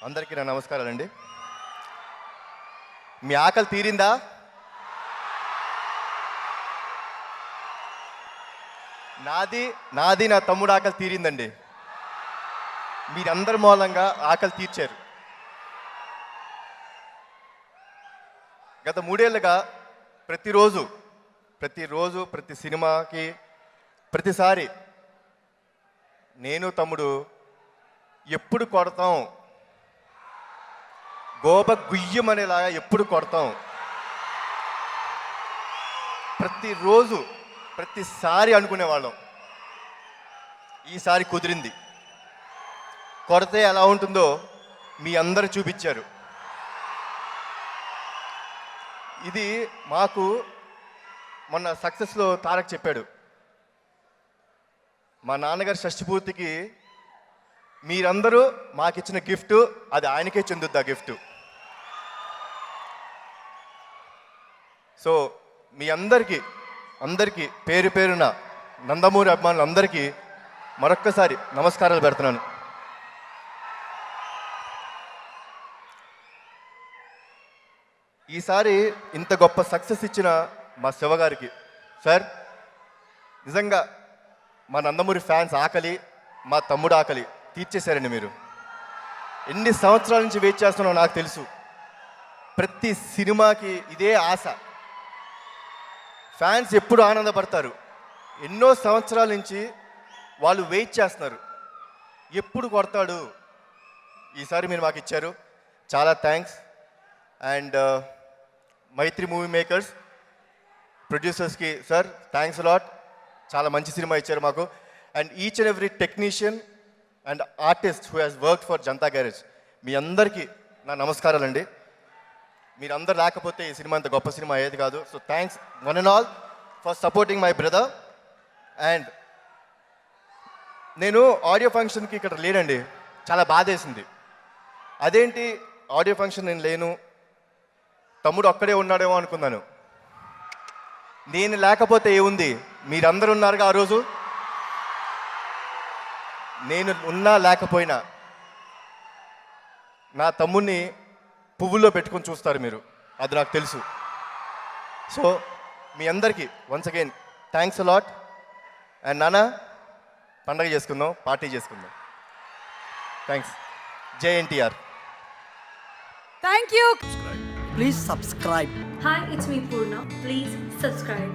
అందరికీ నా నమస్కారాలండి. మీ ఆకలి తీరిందా? నాది నా తమ్ముడు ఆకలి తీరిందండి. మీరందరి మూలంగా ఆకలి తీర్చారు. గత 3 ఏళ్ళుగా ప్రతిరోజు ప్రతి సినిమాకి ప్రతిసారి నేను తమ్ముడు ఎప్పుడు కొడతాం, గోప గుయ్యమనేలాగా ఎప్పుడు కొడతాం, ప్రతిరోజు ప్రతిసారి అనుకునేవాళ్ళం. ఈసారి కుదిరింది. కొడితే ఎలా ఉంటుందో మీ అందరు చూపించారు. ఇది మాకు మొన్న సక్సెస్లో తారక్ చెప్పాడు, మా నాన్నగారి షష్ఠిపూర్తికి మీరందరూ మాకిచ్చిన గిఫ్ట్ అది ఆయనకే చెందుద్ది ఆ గిఫ్ట్. సో మీ అందరికీ పేరు పేరున నందమూరి అభిమానులందరికీ మరొక్కసారి నమస్కారాలు పెడుతున్నాను. ఈసారి ఇంత గొప్ప సక్సెస్ ఇచ్చిన మా శివగారికి సార్, నిజంగా మా నందమూరి ఫ్యాన్స్ ఆకలి, మా తమ్ముడు ఆకలి తీర్చేశారండి. మీరు ఎన్ని సంవత్సరాల నుంచి వెయిట్ చేస్తున్నారో నాకు తెలుసు. ప్రతి సినిమాకి ఇదే ఆశ. ఫ్యాన్స్ ఎప్పుడు ఆనందపడతారు. ఎన్నో సంవత్సరాల నుంచి వాళ్ళు వెయిట్ చేస్తున్నారు, ఎప్పుడు కొడతాడు. ఈసారి మీరు మాకు ఇచ్చారు, చాలా thanks. And Mythri movie makers ప్రొడ్యూసర్స్కి సార్ థ్యాంక్స్ అలాట్. చాలా మంచి సినిమా ఇచ్చారు మాకు. And each and every technician and artist who has work for Janatha Garage, మీ అందరికీ నా నమస్కారాలండి. మీరందరూ లేకపోతే ఈ సినిమా అంత గొప్ప సినిమా అయ్యేది కాదు. So thanks one and all for supporting my brother. And నేను ఆడియో ఫంక్షన్కి ఇక్కడ లేనండి, చాలా బాధేసింది. అదేంటి ఆడియో ఫంక్షన్ నేను లేను, తమ్ముడు ఒక్కడే ఉన్నాడేమో అనుకున్నాను. నేను లేకపోతే ఏముంది, మీరందరూ ఉన్నారుగా ఆ రోజు. నేను ఉన్నా లేకపోయినా నా తమ్ముడిని పువ్వుల్లో పెట్టుకొని చూస్తారు మీరు, అది నాకు తెలుసు. సో మీ అందరికీ once again thanks a lot. And నాన్న, పండగ చేసుకుందాం, పార్టీ చేసుకుందాం. థ్యాంక్స్. జై NTR. Thank you. Please subscribe. Hi, it's me Purna. Please subscribe.